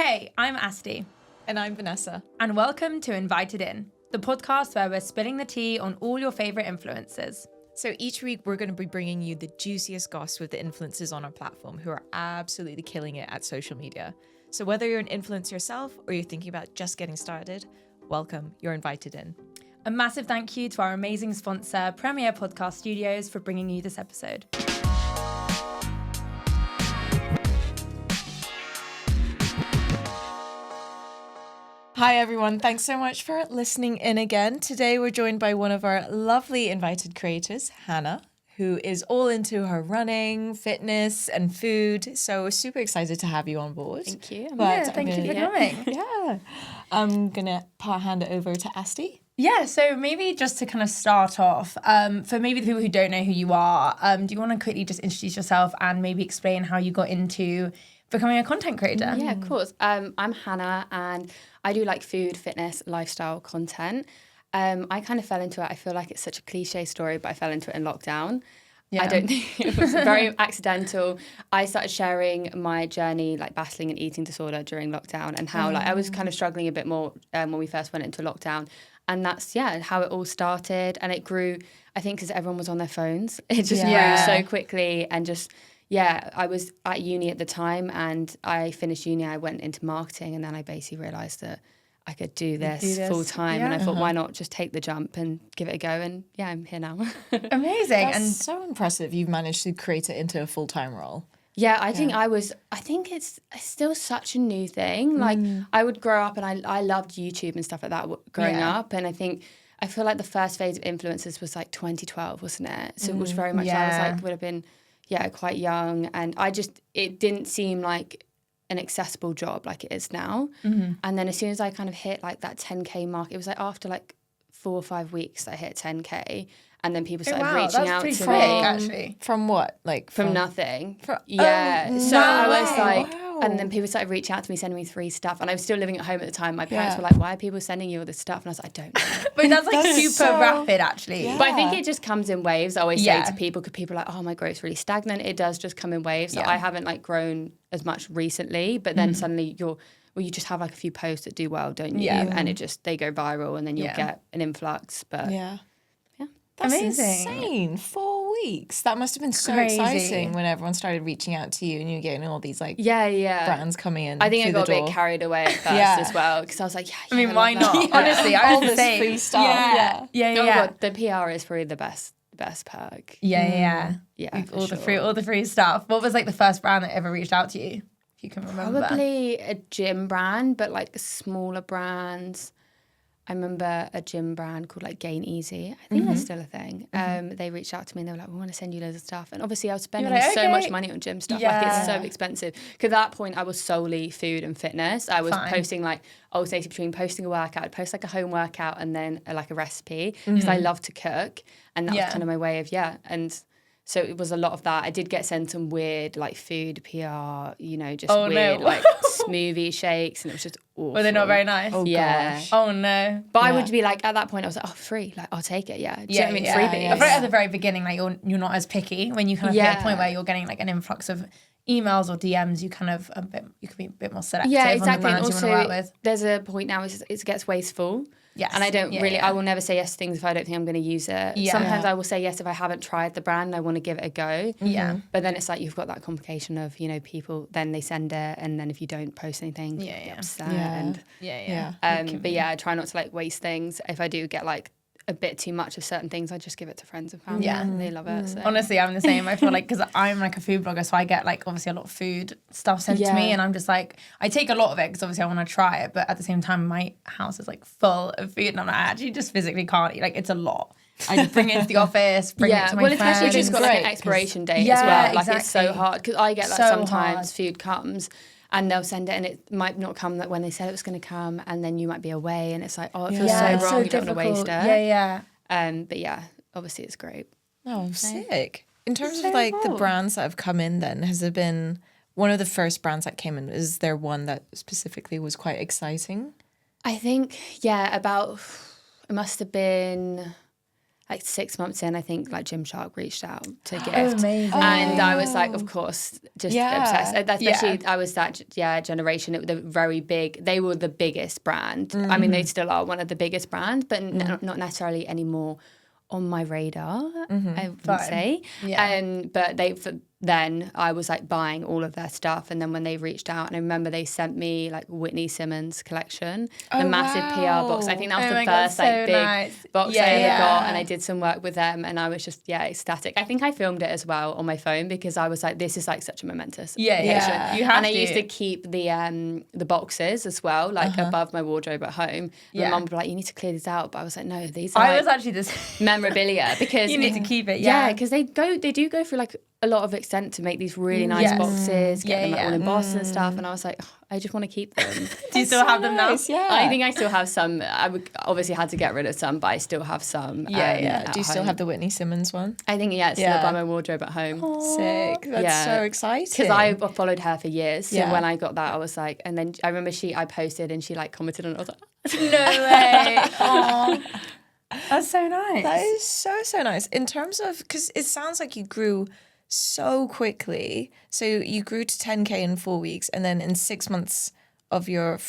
Hey, I'm Asti. And I'm Vanessa. And welcome to Invited In, the podcast where we're spilling the tea on all your favourite influencers. So each week we're going to be bringing you the juiciest gossip with the influencers on our platform who are absolutely killing it at social media. So whether you're an influencer yourself or you're thinking about just getting started, welcome, you're invited in. A massive thank you to our amazing sponsor, Premier Podcast Studios, for bringing you this episode. Hi everyone, thanks so much for listening in again. Today we're joined by one of our lovely invited creators, Hannah, who is all into her running, fitness and food. So we're super excited to have you on board. Thank you. Thank you for coming. Yeah. I'm going to hand it over to Asti. Yeah, so maybe just to kind of start off, for maybe the people who don't know who you are, do you want to quickly just introduce yourself and maybe explain how you got into becoming a content creator? Yeah, of course. I'm Hannah and I do like food, fitness, lifestyle content. I kind of fell into it. I feel like it's such a cliche story, but I fell into it in lockdown. Yeah. I don't think it was very accidental. I started sharing my journey, like battling an eating disorder during lockdown and how like I was kind of struggling a bit more when we first went into lockdown. And that's, how it all started. And it grew, I think, because everyone was on their phones. It just grew so quickly and just... Yeah, I was at uni at the time and I finished uni, I went into marketing and then I basically realised that I could do this full time and I thought, why not just take the jump and give it a go? And yeah, I'm here now. Amazing. That's so impressive you've managed to create it into a full-time role. Yeah, I think it's still such a new thing. Like I would grow up and I loved YouTube and stuff like that growing up. And I feel like the first phase of influencers was like 2012, wasn't it? So it was very much, I was like, would have been... Yeah, quite young. And it didn't seem like an accessible job like it is now. Mm-hmm. And then as soon as I kind of hit like that 10K mark, it was like after like 4 or 5 weeks I hit 10K. And then people started reaching out to me. Actually. From what? Like from nothing. So I was like, and then people started reaching out to me, sending me free stuff. And I was still living at home at the time. My parents were like, why are people sending you all this stuff? And I was like, I don't know. But that's like super rapid, actually. Yeah. But I think it just comes in waves. I always say to people, because people are like, oh, my growth's really stagnant. It does just come in waves. So I haven't like grown as much recently, but then suddenly you just have like a few posts that do well, don't you? Yeah. And they go viral and then you'll get an influx. But that's amazing. Insane. 4 weeks. That must have been so exciting when everyone started reaching out to you and you were getting all these like brands coming in. I think I got a bit carried away at first as well because I was like, I mean, why not? Honestly, I was the same. Free stuff. Yeah. God, the PR is probably the best perk. Yeah. All the free stuff. What was like the first brand that ever reached out to you? If you can remember. Probably a gym brand, but like smaller brands. I remember a gym brand called like Gain Easy. I think that's still a thing. They reached out to me and they were like, we want to send you loads of stuff. And obviously I was spending so much money on gym stuff. Like it's so expensive. Because at that point I was solely food and fitness. I was posting like, alternating between posting a workout, I'd post like a home workout and then like a recipe. Because I love to cook. And that was kind of my way of, and... So it was a lot of that. I did get sent some weird, like, food PR, weird, like, smoothie shakes, and it was just awful. Were they not very nice? Oh, gosh. Oh, no. But I would be like, at that point, I was like, oh, free. Like, I'll take it, Do you know what I mean? Freebies. I feel like at the very beginning, like, you're not as picky. When you kind of hit a point where you're getting, like, an influx of emails or DMs, you kind of, you can be a bit more selective on the brands you want to work with. There's a point now, it gets wasteful. Yes. And I don't I will never say yes to things if I don't think I'm going to use it. Yeah. Sometimes I will say yes if I haven't tried the brand and I want to give it a go. Yeah. But then it's like you've got that complication of, people, then they send it and then if you don't post anything, you get upset. But I try not to like waste things. If I do get like a bit too much of certain things, I just give it to friends and family. Yeah. And they love it. So. Honestly, I'm the same. I feel like, because I'm like a food blogger, so I get like obviously a lot of food stuff sent to me and I'm just like, I take a lot of it because obviously I want to try it, but at the same time my house is like full of food and I'm like, I actually just physically can't eat. Like it's a lot. I just bring it into the office, bring it to my friends. Well, especially if it's got like an expiration date as well. Like it's so hard because I get like sometimes food comes and they'll send it and it might not come that when they said it was going to come and then you might be away and it's like, oh, it feels so wrong, you don't want to waste it. But obviously it's great. Oh, sick. In terms of like the brands that have come in then, has there been one of the first brands that came in? Is there one that specifically was quite exciting? I think, it must have been like 6 months in, I think like Gymshark reached out to gift. Oh, amazing. And I was like, of course, just obsessed. Especially I was that generation. It was very big. They were the biggest brand. I mean, they still are one of the biggest brands, but not necessarily anymore on my radar, I would say. Yeah. But then I was like buying all of their stuff, and then when they reached out, and I remember they sent me like Whitney Simmons collection, the massive PR box. I think that was the first big box I ever got, and I did some work with them, and I was just ecstatic. I think I filmed it as well on my phone because I was like, this is like such a momentous occasion. You have and I used to keep the boxes as well, like above my wardrobe at home. My mum would be like, you need to clear these out, but I was like, no, these are was actually this memorabilia because you need to keep it. Because they do go through like a lot of extent to make these really nice boxes, get them like, all embossed and stuff. And I was like, I just want to keep them. Do you still have them now? Yeah. I think I still have some. I obviously had to get rid of some, but I still have some. Do you still have the Whitney Simmons one? I think, it's still by my wardrobe at home. Aww. Sick. That's so exciting. Because I followed her for years. So when I got that, I was like, and then I remember I posted and she like commented on it. I was like, no way. Aww. That's so nice. That is so nice. In terms of, because it sounds like you grew so quickly. So you grew to 10K in 4 weeks, and then in 6 months of your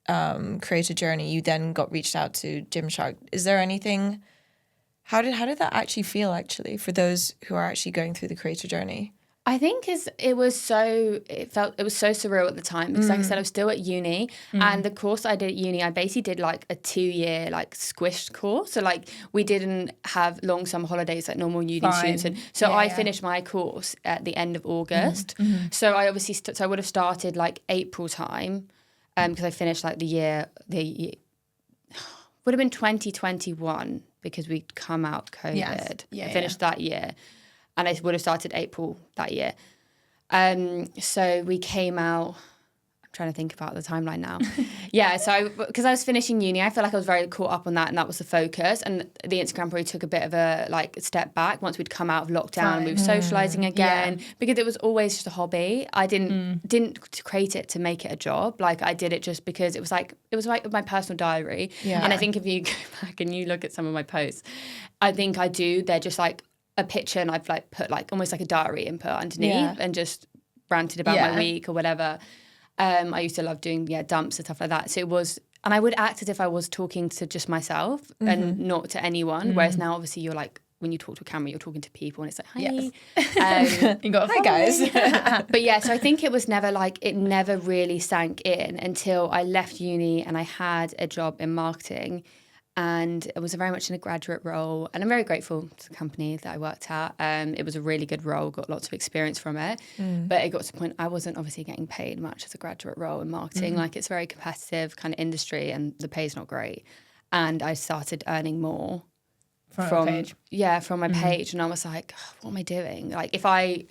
creator journey, you then got reached out to Gymshark. Is there anything? How did that actually feel? Actually, for those who are actually going through the creator journey. I think it was so surreal at the time because like I said, I was still at uni and the course I did at uni, I basically did like a 2-year like squished course. So like we didn't have long summer holidays like normal uni students. And so I finished my course at the end of August. So I obviously, I would have started like April time because I finished like the year would have been 2021 because we'd come out COVID. I finished that year. And I would have started April that year. So we came out, I'm trying to think about the timeline now. So because I was finishing uni, I feel like I was very caught up on that and that was the focus. And the Instagram probably took a bit of a like step back once we'd come out of lockdown and we were socialising again because it was always just a hobby. I didn't create it to make it a job. Like I did it just because it was like my personal diary. And I think if you go back and you look at some of my posts, I think they're just like a picture and I've like put like almost like a diary input underneath and just ranted about my week or whatever. I used to love doing dumps and stuff like that. So it was, and I would act as if I was talking to just myself and not to anyone. Whereas now obviously you're like, when you talk to a camera, you're talking to people and it's like, hi. You got hi guys. But so I think it was never like, it never really sank in until I left uni and I had a job in marketing. And it was very much in a graduate role. And I'm very grateful to the company that I worked at. It was a really good role, got lots of experience from it. But it got to the point I wasn't obviously getting paid much as a graduate role in marketing. Like it's a very competitive kind of industry and the pay's not great. And I started earning more from my page. And I was like, what am I doing? Like if I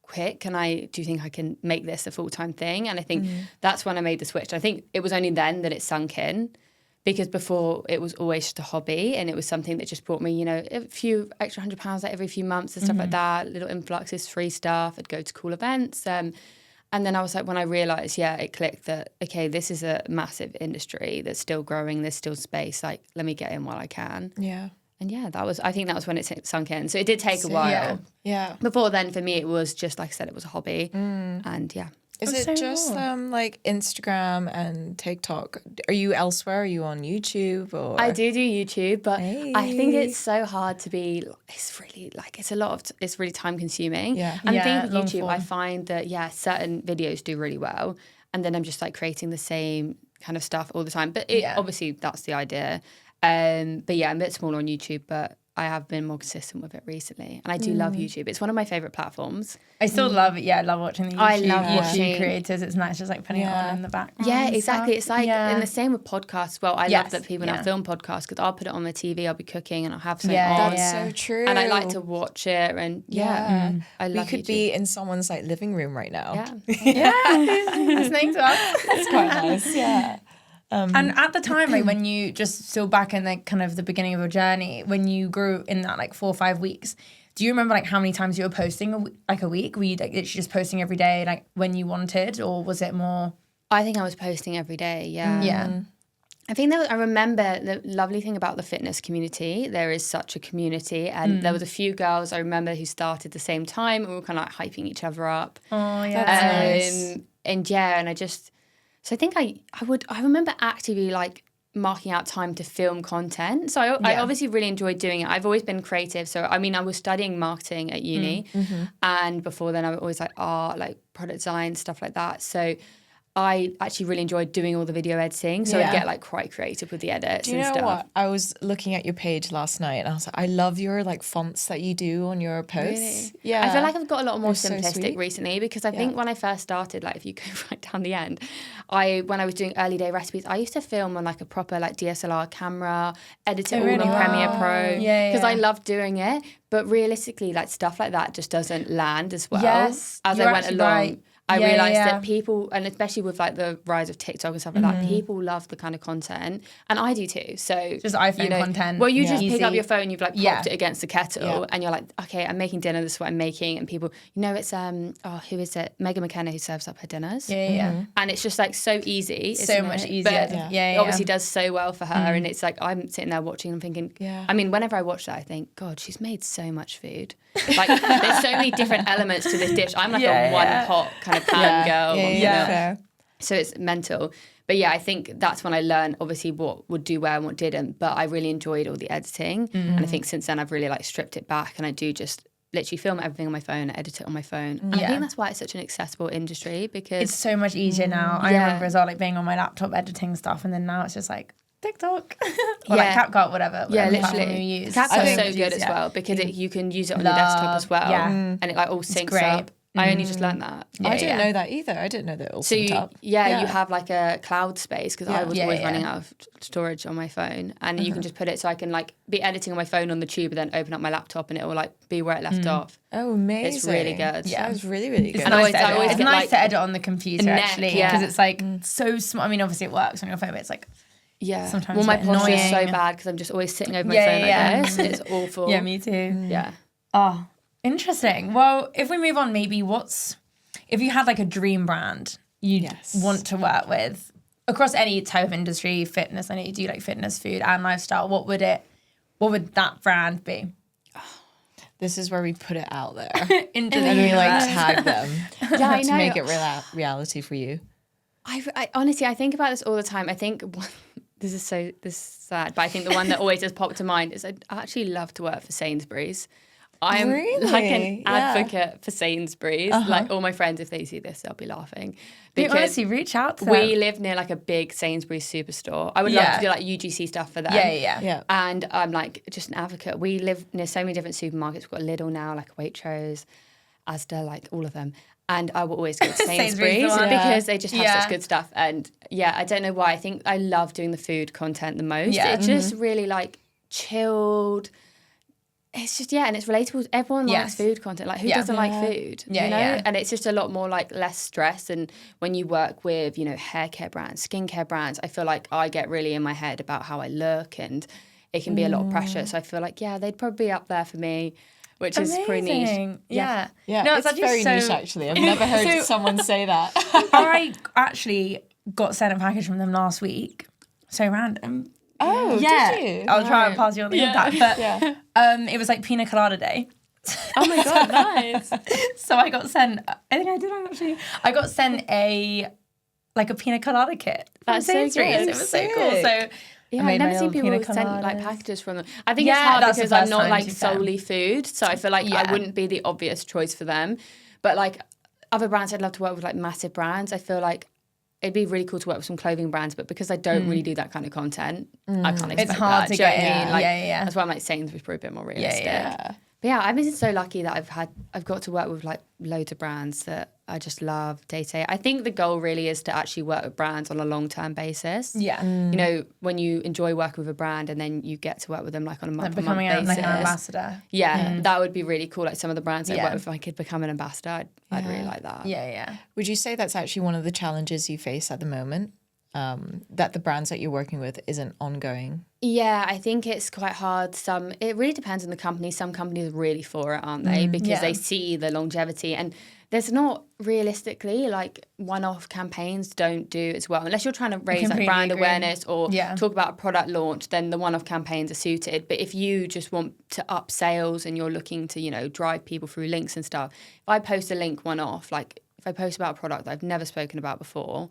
quit, do you think I can make this a full-time thing? And I think that's when I made the switch. I think it was only then that it sunk in. Because before it was always just a hobby and it was something that just brought me, a few extra £100 like every few months and stuff like that, little influxes, free stuff. I'd go to cool events. And then I was like, when I realised, it clicked that, okay, this is a massive industry that's still growing. There's still space. Like, let me get in while I can. Yeah. And I think that was when it sunk in. So it did take a while. Yeah. Before then, for me, it was just, like I said, it was a hobby. And Is it just like Instagram and TikTok? Are you elsewhere? Are you on YouTube? Or I do YouTube, but I think it's so hard to be. It's really it's really time consuming. Yeah. And the thing with YouTube, form. I find that certain videos do really well, and then I'm just like creating the same kind of stuff all the time. But obviously that's the idea. But I'm a bit smaller on YouTube, but I have been more consistent with it recently. And I do love YouTube. It's one of my favourite platforms. I still love it. I love watching the YouTube creators. It's nice just like putting it on in the background. Yeah, exactly. It's like, and the same with podcasts as well. I love that people now film podcasts because I'll put it on my TV, I'll be cooking and I'll have something on. That's so true. And I like to watch it and I love We could be in someone's like living room right now. Listening to us. That's quite nice. Yeah. And at the time, like when you just still back in like kind of the beginning of your journey, when you grew in that like 4 or 5 weeks, do you remember like how many times you were posting a week? Were you like literally just posting every day like when you wanted, or was it more? I think I was posting every day. Yeah. I think I remember the lovely thing about the fitness community. There is such a community, and there was a few girls I remember who started the same time, and we were kind of like hyping each other up. Oh yeah, that's nice. And yeah, and so I think I remember actively like marking out time to film content. So I obviously really enjoyed doing it. I've always been creative. So I mean, I was studying marketing at uni, and before then I was always like art, like product design, stuff like that. So I actually really enjoyed doing all the video editing. So I'd get like quite creative with the edits Do you and know stuff. what? I was looking at your page last night and I was like, I love your like fonts that you do on your posts. Really? Yeah. I feel like I've got a lot more so simplistic sweet. recently, because I think when I first started, like if you go right down the end, when I was doing early day recipes, I used to film on like a proper like DSLR camera, edit it all really? on Premiere Pro, Yeah, because yeah. I loved doing it. But realistically, like stuff like that just doesn't land as well. Yes, As you're I went actually along. right. I Yeah, realised yeah. that people, and especially with like the rise of TikTok and stuff like that, people love the kind of content, and I do too. So Just iPhone content. Well, you just Easy. pick up your phone, you've like popped it against the kettle, Yeah. and you're like, okay, I'm making dinner. This is what I'm making, and people, it's who is it? Megan McKenna who serves up her dinners. Yeah. And it's just like so easy, So isn't much it? easier. But Yeah, it obviously does so well for her, and it's like I'm sitting there watching and thinking, I mean, whenever I watch that, I think, God, she's made so much food. Like there's so many different elements to this dish. I'm like a one pot kind of pan girl. Yeah. Fair. So it's mental. But yeah, I think that's when I learned obviously what would do well and what didn't. But I really enjoyed all the editing. And I think since then I've really like stripped it back, and I do just literally film everything on my phone, edit it on my phone. And I think that's why it's such an accessible industry, because It's so much easier now. I remember as well, like being on my laptop editing stuff, and then now it's just like TikTok or like CapCut, whatever platform literally. you use. CapCut's So so good as easier. well, because you can use it on your desktop as well, and it like all syncs great. up. I only just learned that. I didn't know that either. I didn't know that it all synced up. You have like a cloud space, because I was always running out of storage on my phone, and you can just put it, so I can like be editing on my phone on the tube and then open up my laptop and it will like be where it left off. Oh, amazing. It's really good. Yeah, it's really, really good. And I always It's get, nice like, to edit on the computer neck, actually, yeah. because it's like so small. I mean, obviously it works on your phone, but it's like sometimes well, my a bit posture is so annoying. bad because I'm just always sitting over my phone like this. It's awful. Yeah, me too. Yeah. Oh, interesting. Well, if we move on, maybe if you had like a dream brand you'd want to work with across any type of industry, fitness, I know you do like fitness, food and lifestyle, what would that brand be? This is where we put it out there. Into the And we like universe. tag them Yeah, I to know. make it reality for you. I honestly, I think about this all the time. I think this is sad, but I think the one that always has popped to mind is I'd actually love to work for Sainsbury's. I'm like an advocate for Sainsbury's. Like all my friends, if they see this, they'll be laughing. Because honestly, reach out to we them. live near like a big Sainsbury's superstore. I would love to do like UGC stuff for them. Yeah. And I'm like just an advocate. We live near so many different supermarkets. We've got Lidl now, like Waitrose, Asda, like all of them. And I will always go to Sainsbury's because they just have such good stuff. And I don't know why. I think I love doing the food content the most. Yeah. It's just really like chilled. It's just, and it's relatable. Everyone likes food content. Like, who doesn't like food? Yeah, you know? yeah. And it's just a lot more like less stress. And when you work with, hair care brands, skincare brands, I feel like I get really in my head about how I look, and it can be a lot of pressure. So I feel like, they'd probably be up there for me, which is pretty niche. Amazing. Yeah. Yeah, No, it's actually very niche actually. I've never heard someone say that. I actually got sent a package from them last week. So random. Oh, Yeah. did you? I'll try and pass you on the contact. But it was like pina colada day. Oh my God, nice. So I got sent, I got sent a pina colada kit. from That's so Sainsbury's. good. It was so cool. So Yeah, I made I've never my seen own people pina send like coladas. packages from them. I think Yeah, it's hard that's the because I'm first not time, like to be fair. solely food. So I feel like I wouldn't be the obvious choice for them. But like other brands, I'd love to work with like massive brands. I feel like it'd be really cool to work with some clothing brands, but because I don't really do that kind of content, I can't expect It's hard that. to Do you know get what I in. mean? Like, Yeah. That's why I'm like Sainsbury's probably a bit more realistic. Yeah. But yeah, I've been so lucky that I've got to work with like loads of brands that I just love day to day. I think the goal really is to actually work with brands on a long-term basis. Yeah. When you enjoy working with a brand and then you get to work with them like on a month-to-month Becoming basis. like an ambassador. Yeah, that would be really cool. Like some of the brands I work with, if I could become an ambassador, I'd really like that. Yeah. Would you say that's actually one of the challenges you face at the moment? that the brands that you're working with isn't ongoing? Yeah, I think it's quite hard. It really depends on the company. Some companies are really for it, aren't they? Because they see the longevity, and there's not realistically like one-off campaigns don't do as well unless you're trying to raise like brand awareness or talk about a product launch. Then the one-off campaigns are suited. But if you just want to up sales and you're looking to drive people through links and stuff, if I post a link one-off, like if I post about a product that I've never spoken about before,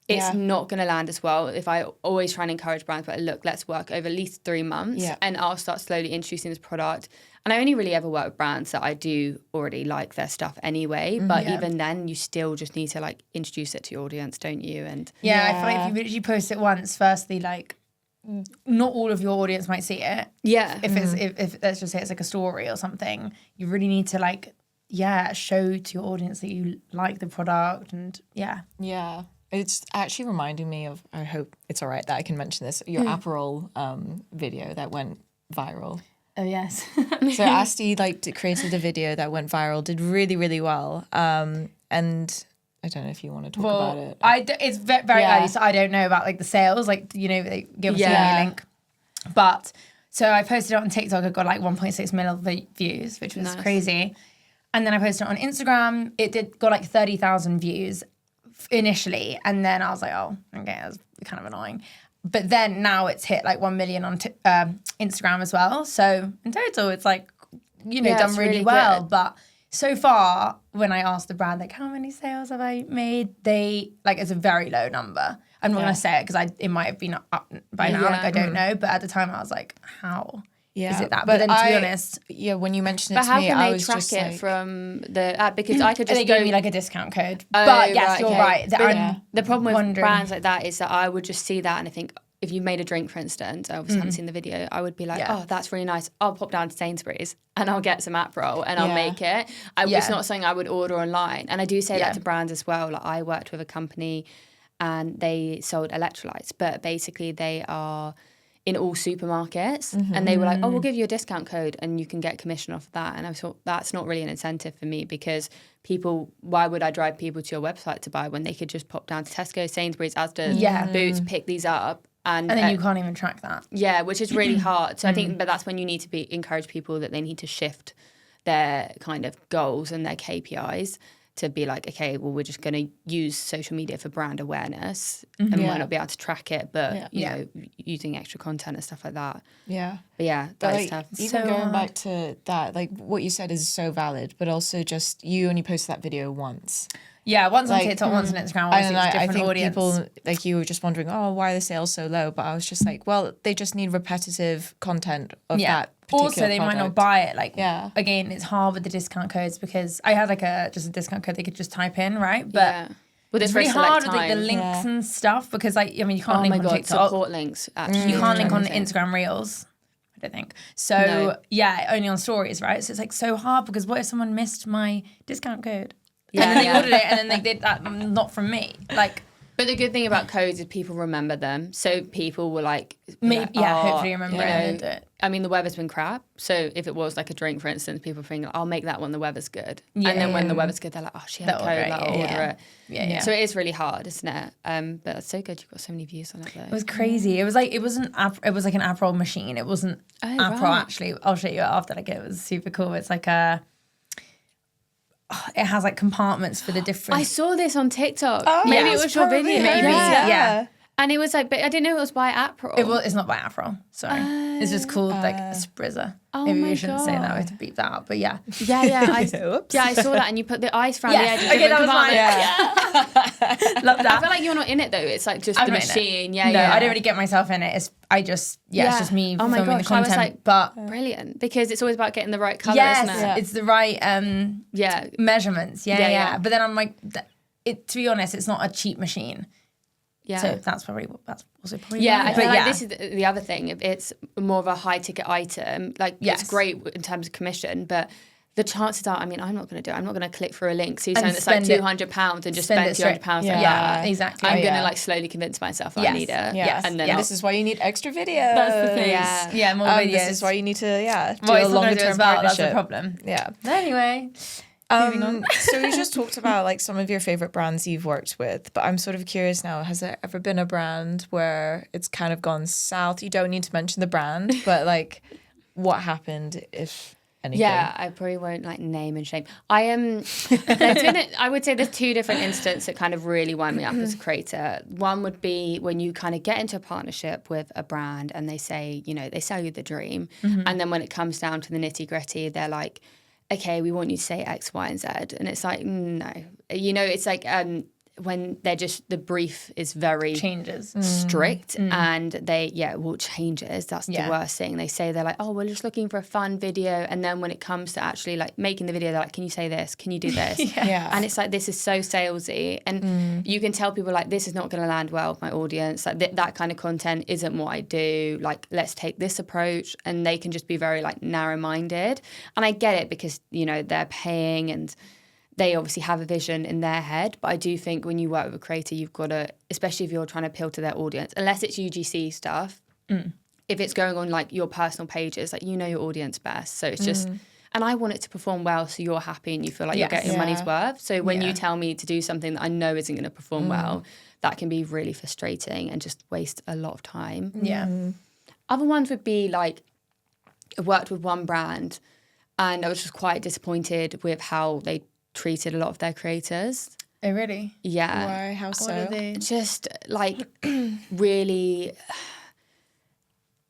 it's not going to land as well. If I always try and encourage brands, but look, let's work over at least 3 months and I'll start slowly introducing this product. And I only really ever work with brands that I do already like their stuff anyway. But even then, you still just need to like introduce it to your audience, don't you? And I feel like if you literally post it once, firstly, like not all of your audience might see it. Yeah. If let's just say it's like a story or something, you really need to like, show to your audience that you like the product and Yeah. It's actually reminding me of, I hope it's all right that I can mention this, your Aperol video that went viral. Oh, yes. So Asti created a video that went viral, did really, really well. And I don't know if you want to talk about it. It's very early, so I don't know about like the sales. Like, they give us a link. But, so I posted it on TikTok. I got like 1.6 million views, which was crazy. And then I posted it on Instagram. It got like 30,000 views initially, and then I was like, oh, okay, that's kind of annoying. But then now it's hit like 1 million on Instagram as well. So in total, it's like, done really well. Good. But so far, when I asked the brand, like, how many sales have I made? It's a very low number. I'm not going to say it because it might have been up by now. Like, I don't know. But at the time, I was like, how? Yeah, is it that? But then to be honest, when you mentioned it to me, I was just like, how can they track it from the ad? Because I could just they gave me like a discount code. But yes, you're right. The problem with brands like that is that I would just see that and I think if you made a drink, for instance, I obviously haven't seen the video, I would be like, oh, that's really nice. I'll pop down to Sainsbury's and I'll get some Aperol and I'll make it. It's not something I would order online. And I do say that to brands as well. Like I worked with a company and they sold electrolytes, but basically they are in all supermarkets and they were like, oh, we'll give you a discount code and you can get commission off of that. And I thought that's not really an incentive for me because why would I drive people to your website to buy when they could just pop down to Tesco, Sainsbury's, Asda, Boots, pick these up. And then you can't even track that. Yeah, which is really hard. So I think, but that's when you need to encourage people that they need to shift their kind of goals and their KPIs to be like, okay, well, we're just going to use social media for brand awareness and we might not be able to track it, but, you know, using extra content and stuff like that. Yeah. But yeah, that is tough. Even going back to that, like what you said is so valid, but also just you only posted that video once. Yeah, once on TikTok, once on Instagram, obviously it's a different I think audience. people, like you were just wondering, oh, why are the sales so low? But I was just like, well, they just need repetitive content of that particular Also, they product. might not buy it. Like, again, it's hard with the discount codes because I had like just a discount code they could just type in, right? But it's really hard with like the links and stuff because like, I mean, you can't link on TikTok. Support links, actually. You can't link on Instagram Reels. I don't think. So, only on stories, right? So it's like so hard because what if someone missed my discount code? Yeah, and then they ordered it, and then they did that. Not from me. Like, but the good thing about codes is people remember them. So people were like, hopefully remember it and do it. I mean, the weather's been crap. So if it was like a drink, for instance, people think, I'll make that when the weather's good. Yeah, and then when the weather's good, they're like, oh, she had a code, I'll order it. Yeah. So it is really hard, isn't it? But it's so good. You've got so many views on it, though. It was crazy. It was like it was like an Aperol machine. It wasn't Aperol actually. I'll show you after. Like it was super cool. It's like it has like compartments for the different. I saw this on TikTok. Oh, maybe it was your video. Maybe, yeah. And it was like, but I didn't know it was by Aperol. It's not by Aperol. Sorry, it's just called like a sprizzer. Oh maybe we shouldn't say that. We have to beep that out. But yeah. I saw that, and you put the ice around the edge. Okay, that was mine. Yeah. Love that. I feel like you're not in it though. It's like just the machine. Yeah, no, I don't really get myself in it. It's just me filming the content. I was like, but brilliant because it's always about getting the right colour, yes, isn't it? It's the right measurements. Yeah. But then I'm like, to be honest, it's not a cheap machine. Yeah. So that's also probably I feel like this is the other thing. It's more of a high ticket item. Like it's great in terms of commission, but the chances are, I mean, I'm not going to do it. I'm not going to click for a link. So you're saying it's like £200 and just spend £200. Yeah, exactly. I'm going to like slowly convince myself I need it. Yes. And then this is why you need extra videos. That's the thing. Yeah, more videos. This is why you need to do a longer term partnership. That's the problem. Yeah. But anyway. Moving on. So you just talked about like some of your favorite brands you've worked with, but I'm sort of curious now, has there ever been a brand where it's kind of gone south? You don't need to mention the brand, but like what happened, if anything? Yeah, I probably won't like name and shame. I would say there's two different instances that kind of really wind me up as a creator. One would be when you kind of get into a partnership with a brand and they say, you know, they sell you the dream. And then when it comes down to the nitty gritty, they're like, okay, we want you to say X, Y, and Z. And it's like, no. You know, it's like when they're just, the brief is very changes strict and changes. That's the worst thing. They say they're like, oh, we're just looking for a fun video. And then when it comes to actually like making the video, they're like, can you say this? Can you do this? And it's like, this is so salesy. And you can tell people like, this is not going to land well with my audience. Like that kind of content isn't what I do. Like, let's take this approach. And they can just be very like narrow-minded. And I get it because, you know, they're paying and they obviously have a vision in their head. But I do think when you work with a creator, you've got to, especially if you're trying to appeal to their audience, unless it's UGC stuff, if it's going on like your personal pages, like you know your audience best. So it's just, and I want it to perform well so you're happy and you feel like you're getting your money's worth. So when you tell me to do something that I know isn't going to perform well, that can be really frustrating and just waste a lot of time. Other ones would be like, I worked with one brand and I was just quite disappointed with how they treated a lot of their creators. Oh, really? Yeah. Why? How so? Just like really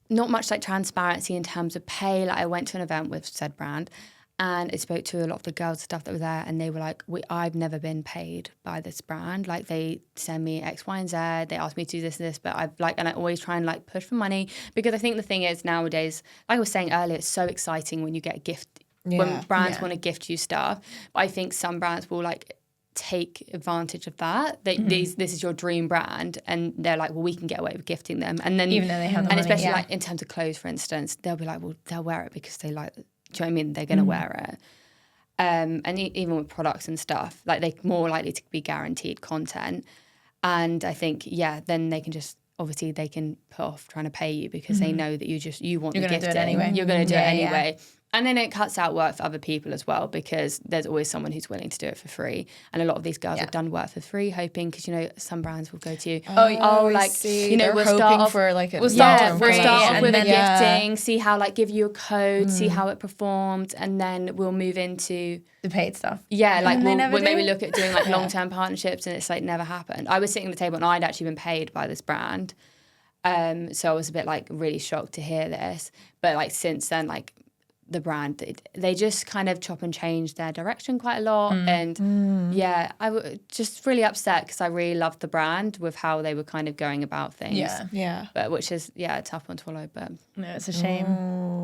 not much like transparency in terms of pay. Like I went to an event with said brand and I spoke to a lot of the girls stuff that were there and they were like, I've never been paid by this brand. Like they send me X, Y, and Z. They ask me to do this and this, but I've like, and I always try and like push for money because I think the thing is nowadays, like I was saying earlier, it's so exciting when you get a gift. When brands want to gift you stuff. But I think some brands will like take advantage of that. This is your dream brand and they're like, well, we can get away with gifting them. And then even though they have the and money, especially like in terms of clothes, for instance, they'll be like, well, they'll wear it because they like, do you know what I mean? They're going to wear it. And even with products and stuff, like they're more likely to be guaranteed content. And I think, then they can just, obviously they can put off trying to pay you because they know that you want the gifting. You're going to do it anyway. And then it cuts out work for other people as well because there's always someone who's willing to do it for free. And a lot of these girls have done work for free, hoping, because, you know, some brands will go to you, you know, we'll start off for like we'll start off with and a gifting, see how, like, give you a code, see how it performed, and then we'll move into the paid stuff. Yeah, like we'll maybe look at doing like long-term partnerships, and it's like never happened. I was sitting at the table and I'd actually been paid by this brand. So I was a bit like really shocked to hear this. But like since then, like the brand, they just kind of chop and change their direction quite a lot. And I was just really upset because I really loved the brand with how they were kind of going about things. Yeah. But which is, a tough one to swallow. But no, it's a shame.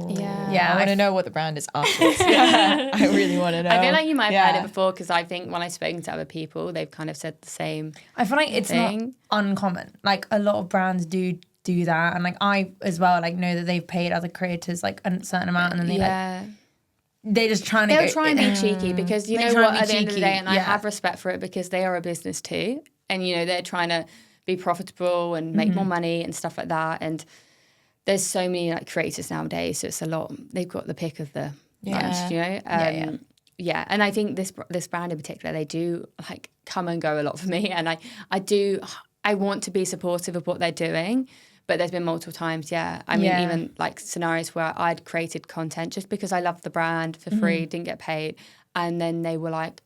Yeah. I want to know what the brand is afterwards. I really want to know. I feel like you might have heard it before because I think when I've spoken to other people, they've kind of said the same I feel like it's not uncommon. Like a lot of brands do that, and like I as well like know that they've paid other creators like a certain amount, and then they're just trying to they'll try and be cheeky because you know what, at the end of the day, and I have respect for it because they are a business too, and you know they're trying to be profitable and make more money and stuff like that. And there's so many like creators nowadays, so it's a lot. They've got the pick of the bunch, you know. And I think this brand in particular, they do like come and go a lot for me, and I want to be supportive of what they're doing. But there's been multiple times, I mean, even like scenarios where I'd created content just because I loved the brand for free, didn't get paid. And then they were like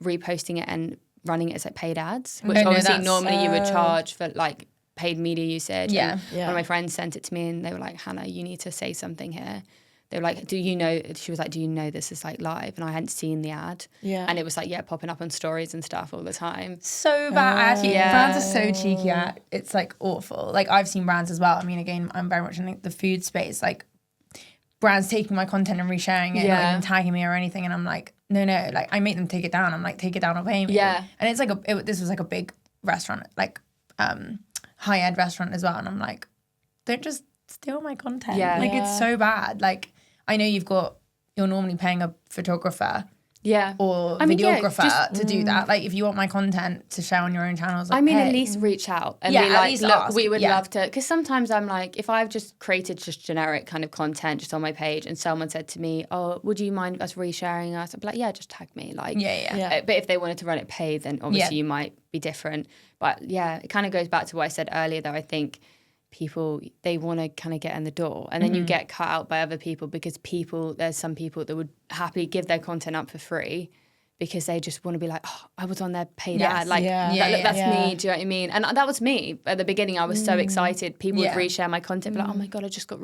reposting it and running it as like paid ads, which obviously normally you would charge for like paid media usage. And one of my friends sent it to me and they were like, Hannah, you need to say something here. They were like, she was like, do you know this is like live? And I hadn't seen the ad. And it was like, popping up on stories and stuff all the time. So bad. Actually, brands are so cheeky at it's like awful. Like I've seen brands as well. I mean, again, I'm very much in like, the food space. Like brands taking my content and resharing it, not even tagging me or anything. And I'm like, no, like I make them take it down. I'm like, take it down or pay me. And it's like this was like a big restaurant, like high-end restaurant as well. And I'm like, don't just steal my content. Like it's so bad. Like I know you're normally paying a photographer or videographer to do that. Like if you want my content to share on your own channels, like, at least reach out and be like, look, we would love to. Because sometimes I'm like, if I've just created just generic kind of content just on my page and someone said to me, oh, would you mind us resharing us? I'd be like, yeah, just tag me. Like, but if they wanted to run it paid, then obviously you might be different. But yeah, it kind of goes back to what I said earlier, though. I think people, they want to kind of get in the door and then you get cut out by other people because there's some people that would happily give their content up for free because they just want to be like, oh, I was on their paid ad. Like, that's me. Do you know what I mean? And that was me. At the beginning, I was so excited. People would reshare my content, be like, oh my God, I just got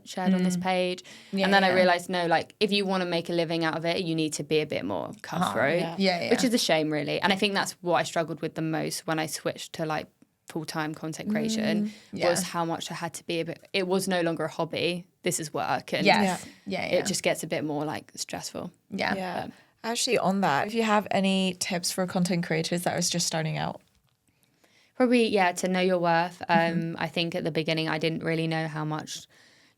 shared on this page. And then I realized, no, like, if you want to make a living out of it, you need to be a bit more cutthroat, which is a shame, really. And I think that's what I struggled with the most when I switched to, like, full-time content creation was how much I had to be it was no longer a hobby. This is work. And it just gets a bit more, like, stressful. Actually, on that, if you have any tips for content creators that was just starting out? Probably, to know your worth. I think at the beginning, I didn't really know how much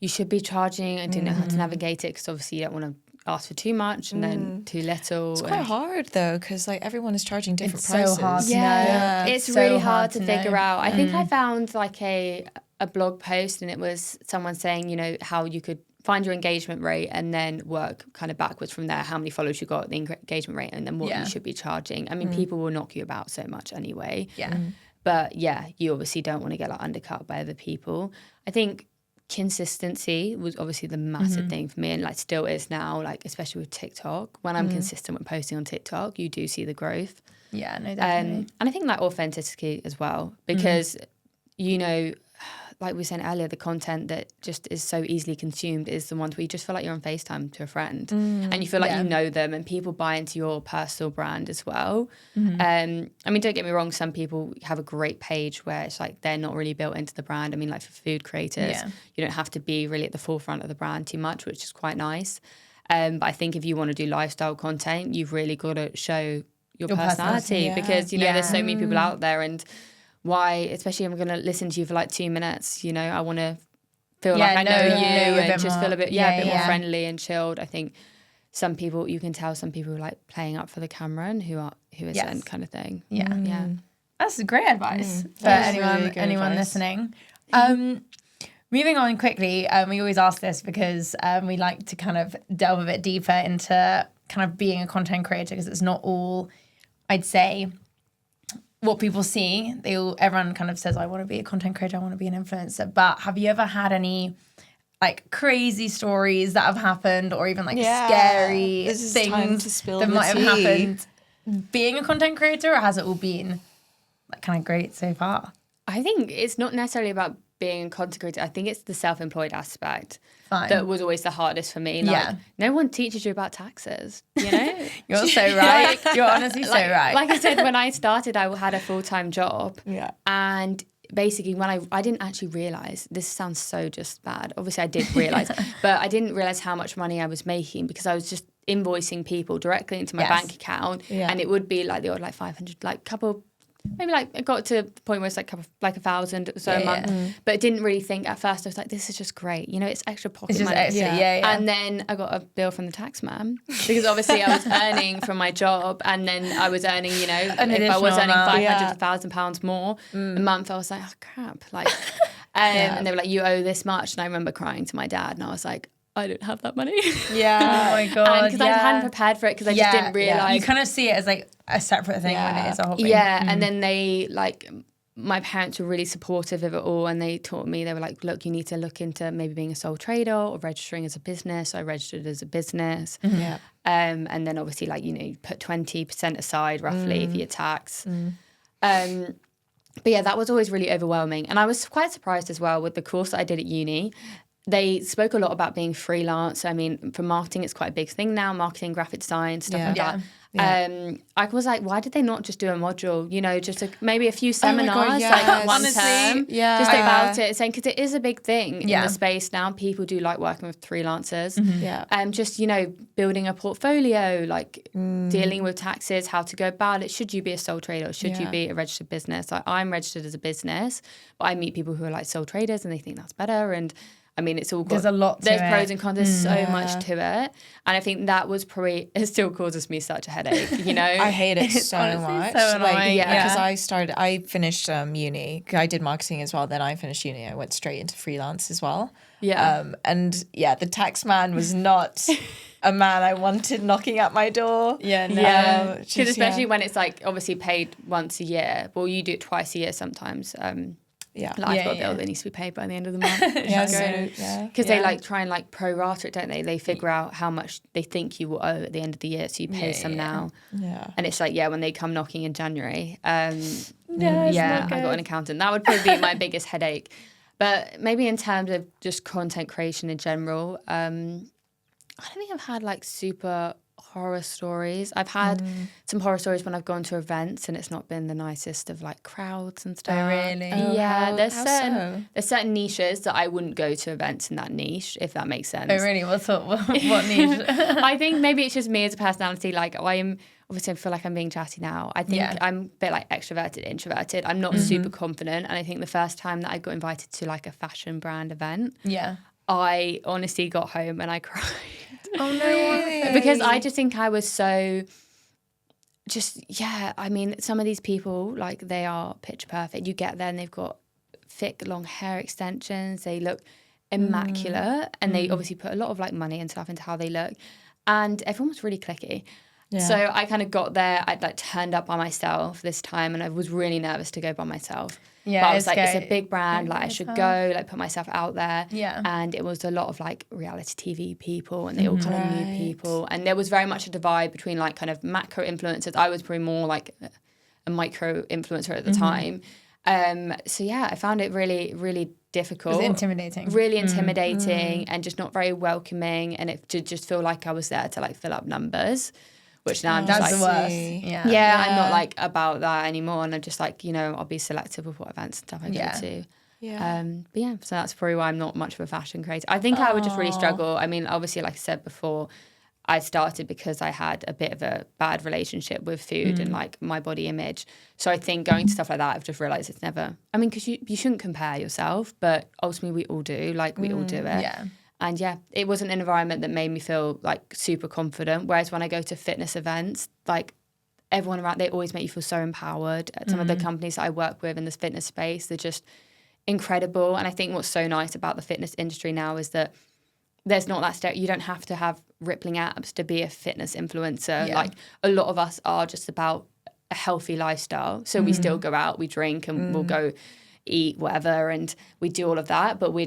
you should be charging. I didn't know how to navigate it because obviously you don't want to ask for too much and then too little. It's quite hard though because like everyone is charging different prices. So hard to know. It's so really hard to figure out. I think I found like a blog post and it was someone saying, you know, how you could find your engagement rate and then work kind of backwards from there, how many followers you got, the engagement rate, and then what you should be charging. I mean, people will knock you about so much anyway. But you obviously don't want to get like undercut by other people. I think consistency was obviously the massive thing for me and like still is now, like especially with TikTok. When I'm consistent with posting on TikTok, you do see the growth. Yeah, no, definitely. And I think like authenticity as well because, you know, like we were saying earlier, the content that just is so easily consumed is the ones where you just feel like you're on FaceTime to a friend and you feel like you know them and people buy into your personal brand as well. I mean, don't get me wrong, some people have a great page where it's like they're not really built into the brand. I mean, like for food creators, you don't have to be really at the forefront of the brand too much, which is quite nice. But I think if you want to do lifestyle content, you've really got to show your personality because, you know, there's so many people out there and why, especially I'm going to listen to you for like 2 minutes, you know, I want to feel like I know you and just feel a bit, a bit more friendly and chilled. I think some people, you can tell some people are like playing up for the camera and who isn't kind of thing. That's great advice for anyone listening. Moving on quickly, we always ask this because we like to kind of delve a bit deeper into kind of being a content creator because it's not all, I'd say, what people see. Everyone kind of says, I want to be a content creator, I want to be an influencer. But have you ever had any like crazy stories that have happened or even like scary things that might have happened being a content creator, or has it all been like kind of great so far? I think it's not necessarily about being a content creator. I think it's the self-employed aspect that was always the hardest for me. Like, no one teaches you about taxes, you know? You're so right. You're honestly so right. Like I said, when I started, I had a full-time job. And basically when I didn't actually realise, this sounds so just bad. Obviously I did realise, but I didn't realise how much money I was making because I was just invoicing people directly into my bank account. And it would be like the odd like 500, like couple, maybe like it got to the point where it's like 1,000 or so a month, but I didn't really think at first. I was like, this is just great, you know, it's extra pocket money. Extra, And then I got a bill from the tax man because obviously I was earning from my job, and then I was earning, you know, if I was earning £500 to £1,000 more a month, I was like, oh crap, like, and they were like, you owe this much, and I remember crying to my dad, and I was like, I don't have that money. Oh my God. Because I hadn't prepared for it because I just didn't realise. You kind of see it as like a separate thing when it is a hobby. And then they like, my parents were really supportive of it all, and they taught me, they were like, look, you need to look into maybe being a sole trader or registering as a business. So I registered as a business. And then obviously like, you know, you put 20% aside roughly for your tax. But yeah, that was always really overwhelming. And I was quite surprised as well with the course that I did at uni. They spoke a lot about being freelance. I mean, for marketing, it's quite a big thing now, marketing, graphic design, stuff like that. I was like, why did they not just do a module, you know, just maybe a few seminars, like one term, just about it, saying, because it is a big thing in the space now. People do like working with freelancers. Just, you know, building a portfolio, like dealing with taxes, how to go about it. Should you be a sole trader or should you be a registered business? Like, I'm registered as a business, but I meet people who are like sole traders and they think that's better. And I mean, it's all got... There's a lot to There's it. pros and cons. There's so much to it. And I think that was probably... It still causes me such a headache, you know? I hate it so much. so annoying. Because I finished uni. I did marketing as well. Then I finished uni. I went straight into freelance as well. Yeah. And yeah, the tax man was not a man I wanted knocking at my door. Yeah, no. Yeah, because especially when it's like obviously paid once a year. Well, you do it twice a year sometimes. Like I've got a bill that needs to be paid by the end of the month. Because they like try and like pro rata it, don't they? They figure out how much they think you will owe at the end of the year, so you pay some now. Yeah. And it's like, when they come knocking in January. I not got good. an accountant. That would probably be my biggest headache. But maybe in terms of just content creation in general, I don't think I've had like super horror stories. I've had some horror stories when I've gone to events and it's not been the nicest of like crowds and stuff. Oh, really? Yeah, there's so? certain niches that I wouldn't go to events in that niche, if that makes sense. Oh, really? What niche? I think maybe it's just me as a personality. Like obviously I feel like I'm being chatty now. I think I'm a bit like extroverted, introverted. I'm not super confident. And I think the first time that I got invited to like a fashion brand event, I honestly got home and I cried. Oh, no. Because I just think I was so I mean, some of these people, like they are pitch perfect. You get there and they've got thick, long hair extensions. They look immaculate and they obviously put a lot of like money and stuff into how they look. And everyone was really cliquey. Yeah. So I kind of got there. I'd like turned up by myself this time and I was really nervous to go by myself. Yeah, but I was like, it's a big brand, like I should tough. go, like put myself out there. Yeah. And it was a lot of like reality TV people and they all kind of knew people. And there was very much a divide between like kind of macro influencers. I was probably more like a micro influencer at the time. So yeah, I found it really, really difficult. Was it intimidating? Really intimidating and just not very welcoming. And it did just feel like I was there to like fill up numbers. Which now I'm just that's like, the worst. Yeah. I'm not like about that anymore. And I'm just like, I'll be selective with what events and stuff I go to. Yeah. But yeah, so that's probably why I'm not much of a fashion creator. I think I would just really struggle. I mean, obviously, like I said before, I started because I had a bit of a bad relationship with food and like my body image. So I think going to stuff like that, I've just realised it's never, I mean, because you shouldn't compare yourself, but ultimately we all do, like we all do it. Yeah. And it wasn't an environment that made me feel like super confident. Whereas when I go to fitness events, like everyone around, they always make you feel so empowered. Some of the companies that I work with in this fitness space, they're just incredible. And I think what's so nice about the fitness industry now is that there's not that you don't have to have rippling abs to be a fitness influencer. Like a lot of us are just about a healthy lifestyle. So we still go out, we drink and we'll go eat whatever and we do all of that, but we're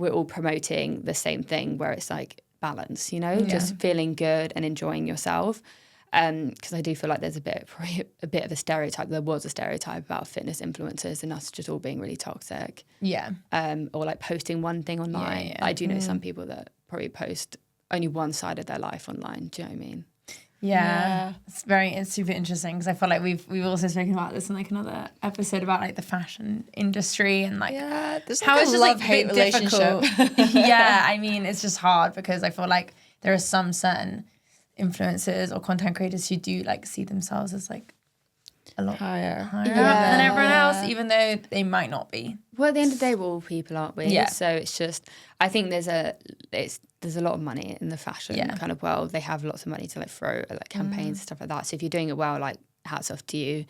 all promoting the same thing where it's like balance, just feeling good and enjoying yourself. Because I do feel like there's a bit of a stereotype. There was a stereotype about fitness influencers and us just all being really toxic. Yeah. Or like posting one thing online. Yeah. I do know some people that probably post only one side of their life online. Do you know what I mean? Yeah. It's super interesting because I feel like we've also spoken about this in like another episode about like the fashion industry and like there's how like it's a just like love-hate difficult. relationship. Yeah, I mean it's just hard because I feel like there are some certain influencers or content creators who do like see themselves as like a lot higher than everyone else, even though they might not be. Well, at the end of the day, we're all people, aren't we? Yeah. So it's just, I think there's a lot of money in the fashion kind of world. They have lots of money to like throw at like campaigns and stuff like that. So if you're doing it well, like hats off to you.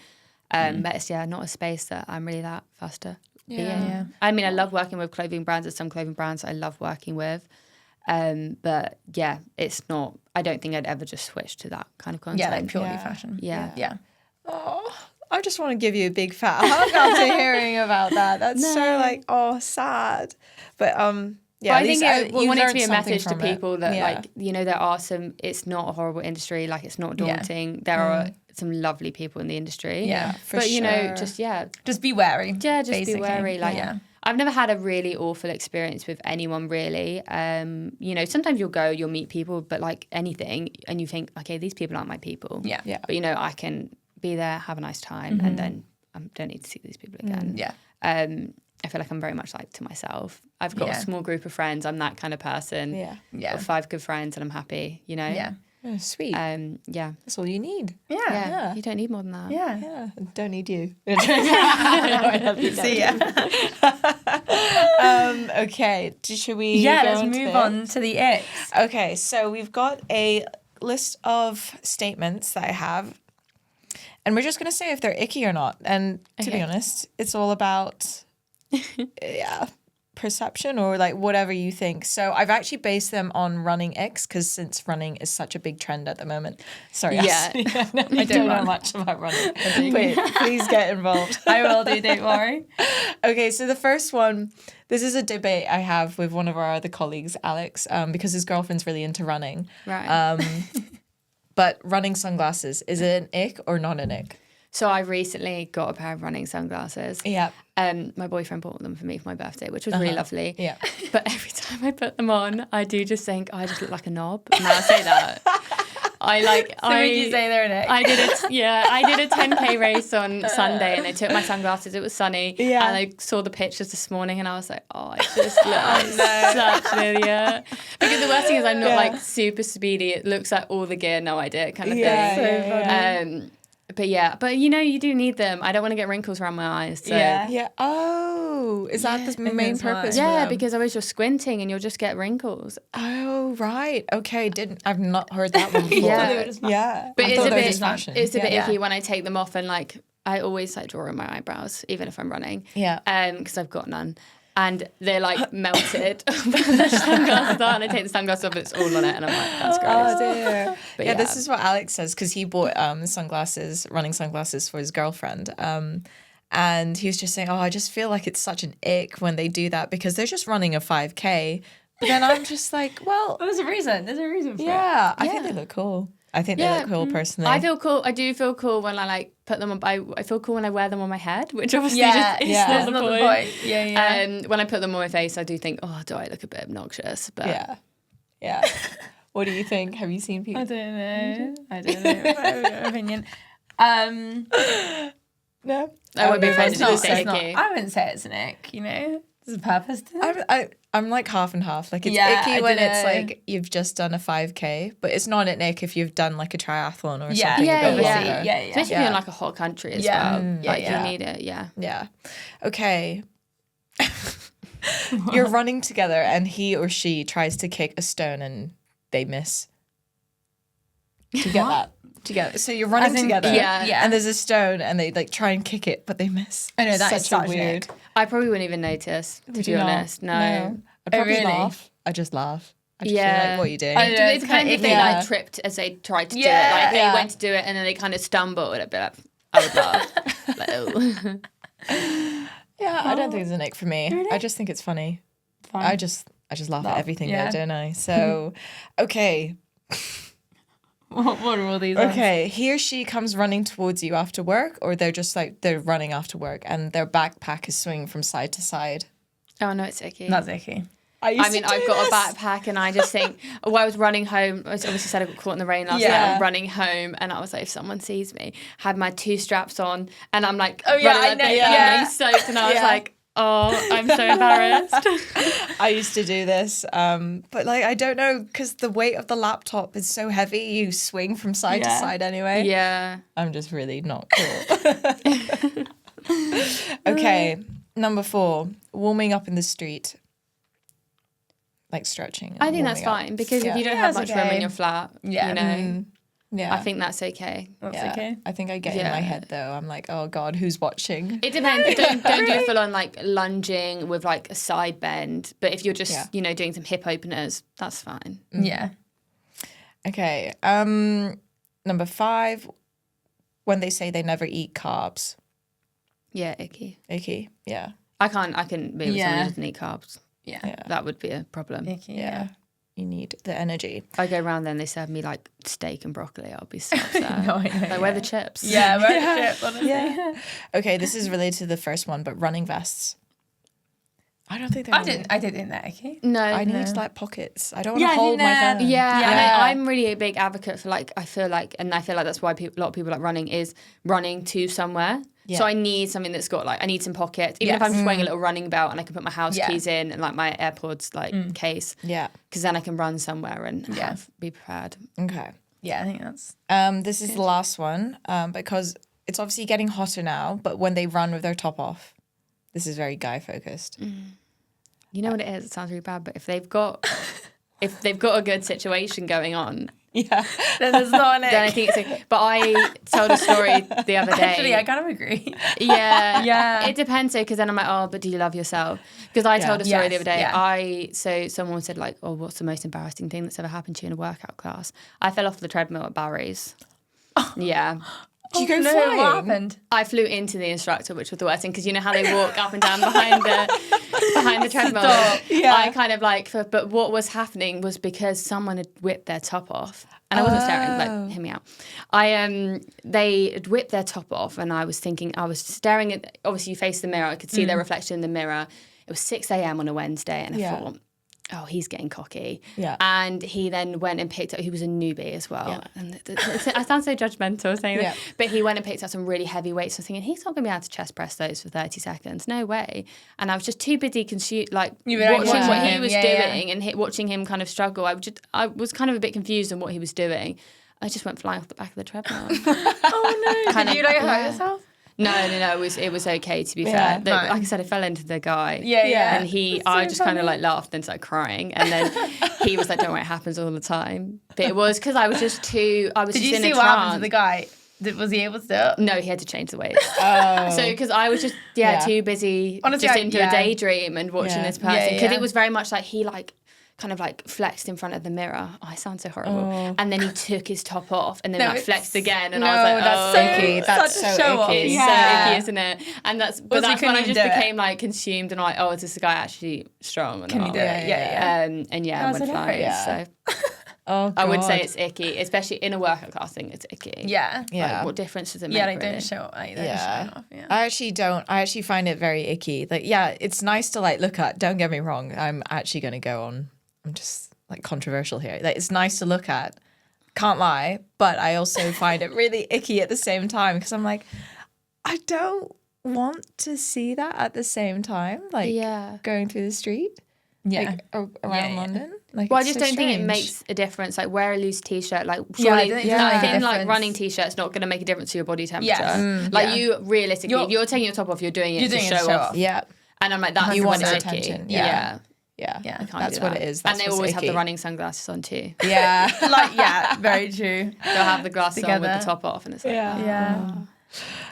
But it's not a space that I'm really that fussed to be in. I mean, I love working with clothing brands. There's some clothing brands I love working with. But yeah, it's not, I don't think I'd ever just switch to that kind of content. Yeah, like purely fashion. Yeah. Oh, I just want to give you a big fat hug after hearing about that. That's so like, sad. But yeah, but I think we want it to be a message to people that like, there are it's not a horrible industry. Like it's not daunting. There are some lovely people in the industry. Yeah, for but sure. Just be wary. Yeah, just basically. be wary. Like, I've never had a really awful experience with anyone really. Sometimes you'll meet people, but like anything, and you think, okay, these people aren't my people. Yeah. But I can be there, have a nice time, and then I don't need to see these people again. I feel like I'm very much like to myself. I've got a small group of friends. I'm that kind of person. Yeah. Got 5 good friends, and I'm happy. Yeah. Oh, sweet. That's all you need. Yeah. You don't need more than that. Yeah. Don't need you. I love you. See ya. Okay, should we Yeah, go let's into move this? on to the icks. Okay, so we've got a list of statements that I have, and we're just going to say if they're icky or not. And to be honest, it's all about perception or like whatever you think. So I've actually based them on running icks because since running is such a big trend at the moment. Sorry, Yeah. I don't know much about running. Wait, please get involved. I will do, don't worry. Okay, so the first one, this is a debate I have with one of our other colleagues, Alex, because his girlfriend's really into running. Right. But running sunglasses, is it an ick or not an ick? So I recently got a pair of running sunglasses. Yeah. My boyfriend bought them for me for my birthday, which was really lovely. Yeah. But every time I put them on, I do just think I just look like a knob. Now I say that. Would you say they're an ick? I did a 10K race on Sunday and I took my sunglasses. It was sunny. Yeah. And I saw the pictures this morning and I was like, oh, I just look like such an idiot. Because the worst thing is I'm not like super speedy. It looks like all the gear, no idea kind of thing. Yeah. But you do need them. I don't want to get wrinkles around my eyes. So. Yeah. Oh, is that the main purpose? Yeah, for them? because otherwise you're squinting and you'll just get wrinkles. Oh, right. Okay. I've not heard that one before. Yeah. But It's a bit icky when I take them off and like I always like draw in my eyebrows, even if I'm running. Yeah. Because I've got none. And they're like melted. The sunglasses on, and I take the sunglasses off, it's all on it, and I'm like, that's gross. Oh dear. But yeah, this is what Alex says because he bought running sunglasses for his girlfriend. And he was just saying, I just feel like it's such an ick when they do that because they're just running a 5K. But then I'm just like, well, There's a reason. There's a reason for it. yeah, I think they look cool. I think they look cool personally. I feel cool. I do feel cool when I like put them on. I feel cool when I wear them on my head, which obviously Yeah, just that's is not not the point. Yeah. When I put them on my face, I do think, do I look a bit obnoxious? But yeah. What do you think? Have you seen people? I don't know. I have your opinion. No, I won't be It's offended not, if you say it's not. icky. I wouldn't say it's an ick, There's a purpose to it. I'm like half and half. Like it's Yeah, icky I when dunno. it's like you've just done a 5K, but it's not an ick if you've done like a triathlon or Yeah, something. yeah, obviously. yeah. Especially if you're Yeah. in like a hot country as Yeah. well. Yeah, Like yeah. you need it, yeah. Yeah. Okay. You're running together and he or she tries to kick a stone and they miss. Do you get that? Together. So you're running together. yeah. And there's a stone and they like try and kick it, but they miss. I know, that is such a such an weird. ick. I probably wouldn't even notice, to Would be you not? honest. No. I'd probably really? laugh. I just laugh. I just feel like, what are you doing? I know, It's kind of if they Yeah. like tripped as they tried to do it. Yeah. Like they Yeah. went to do it and then they kind of stumbled. I'd be like, I would laugh. Like, oh. Yeah, I don't think it's an ick for me. I just think it's funny. Fine. I just laugh at everything yeah. though, don't I? So, okay. What are all these? ones? Okay, he or she comes running towards you after work, or they're just like, they're running after work and their backpack is swinging from side to side. Oh no, it's icky. That's icky. I mean, I've got a backpack and I just think, I was running home. I obviously said I got caught in the rain last night. I'm running home and I was like, if someone sees me, had my 2 straps on and I'm like, Oh, yeah, running I like know, this, yeah. I'm soaked and I was like, oh, I'm so embarrassed. I used to do this, but like, I don't know, because the weight of the laptop is so heavy, you swing from side to side anyway. Yeah. I'm just really not cool. Okay, number 4, warming up in the street. Like stretching. I think that's warming up. fine because if Yeah. you don't Yeah, have that's much room okay. in your flat, Yeah. you know, Yeah. I think that's okay. That's yeah. okay. I think I get in Yeah. my head though. I'm like, oh God, who's watching? It depends. Don't do full on like lunging with like a side bend. But if you're just, doing some hip openers, that's fine. Yeah. Okay. Number 5, when they say they never eat carbs. Yeah, icky. Icky. Yeah. I can be with someone Yeah. who doesn't eat carbs. Yeah. That would be a problem. Icky. Yeah. You need the energy. I go around there and they serve me like steak and broccoli. I'll be so upset. No, I know. Like, where are the chips? Yeah, we're yeah. Chip, honestly. Yeah. Okay, this is related to the first one, but running vests. I don't think they're I didn't think that icky. No. I need like pockets. I don't want to hold my phone. Yeah, Yeah. and I'm really a big advocate for like, I feel like that's why a lot of people like running is running to somewhere. Yeah. So I need something that's got like, I need some pockets. Even if I'm just wearing a little running belt and I can put my house keys in and like my AirPods like case. Yeah. Because then I can run somewhere and be prepared. Okay. Yeah, I think that's... This is the last one because it's obviously getting hotter now, but when they run with their top off, this is very guy focused. You know what it is? It sounds really bad, but if they've got a good situation going on, Yeah. Then there's not an ick. then I think it's like, but I told a story the other day. Actually, I kind of agree. Yeah. Yeah. It depends though, because then I'm like, oh, but do you love yourself? Because I told a story the other day. So someone said like, oh, what's the most embarrassing thing that's ever happened to you in a workout class? I fell off the treadmill at Barry's. Yeah. Did you go no, flying? what happened? I flew into the instructor, which was the worst thing, because you know how they walk up and down behind the treadmill. Yeah. I kind of like, but what was happening was because someone had whipped their top off, and I wasn't staring. Like, hear me out. They had whipped their top off, and I was staring at. Obviously, you face the mirror. I could see their reflection in the mirror. It was 6 a.m. on a Wednesday, and I thought, oh, he's getting cocky. Yeah. And he then went and picked up, he was a newbie as well. Yeah. And I sound so judgmental saying that. But he went and picked up some really heavy weights. I was thinking, he's not going to be able to chest press those for 30 seconds. No way. And I was just too busy watching what he was doing and watching him kind of struggle. I was kind of a bit confused on what he was doing. I just went flying off the back of the treadmill. Oh no. Did you hurt yourself? No. It was okay, to be fair. Like I said, I fell into the guy. Yeah. And I just kind of like laughed and started crying. And then he was like, don't worry, it happens all the time. But it was because I was just too, I was Did just you in see a what happened trance. to the guy? Was he able to do it? No, he had to change the weights. Oh. So because I was just, too busy Honestly, just into a daydream and watching this person. Because it was very much like he kind of like flexed in front of the mirror. Oh, I sound so horrible. Oh. And then he took his top off and then flexed again. And I was like, that's so icky. That's so icky. It's so icky, isn't it? And that's when I just became like consumed and like, oh, is this guy actually strong or Can not? you do it? Yeah. And I went flying. So I would say it's icky, especially in a workout class thing. It's icky. Yeah. Like, what difference does it make? Yeah, like really? don't show it off. Yeah. I actually find it very icky. Like, it's nice to like look at. Don't get me wrong. I'm actually going to go on. I'm just like controversial here. Like, it's nice to look at, can't lie, but I also find it really icky at the same time because I'm like, I don't want to see that at the same time. Like going through the street, like, around London. Like, well, I just don't think it makes a difference. Like, wear a loose t-shirt. Like, surely thin like running t-shirt's not going to make a difference to your body temperature. You realistically, if you're taking your top off, you're doing it to show off. Yeah, and I'm like, that's you want icky. attention. Yeah, that's what it is. That's and they always have the running sunglasses on too. Yeah, very true. They'll have the glasses on with the top off, and it's like,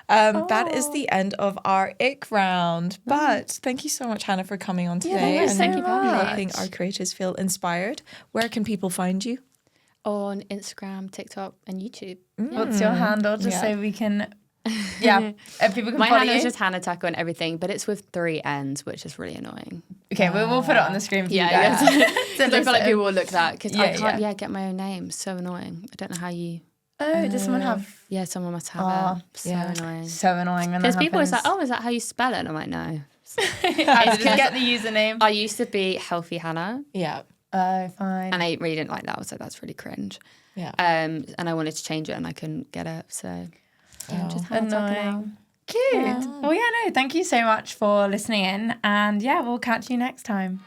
that is the end of our ick round. But thank you so much, Hannah, for coming on today and thank you for helping our creators feel inspired. Where can people find you? On Instagram, TikTok, and YouTube. What's your handle? Just so we can. If people can My follow handle you. is just Hannah Taco and everything, but it's with 3 N's, which is really annoying. Okay, we'll put it on the screen for you guys. Yeah. So I feel like people will look at that because I can't get my own name. It's so annoying. I don't know how you. Oh, does someone have? Yeah, someone must have it. So annoying. So annoying. Because people are like, oh, is that how you spell it? And I'm like, no. Just get the username. I used to be Healthy Hannah. Yeah. Oh, fine. And I really didn't like that. I was like, that's really cringe. Yeah. And I wanted to change it and I couldn't get it. So just Hannah Taco now. Cute. Yeah. Well, no, thank you so much for listening in. And we'll catch you next time.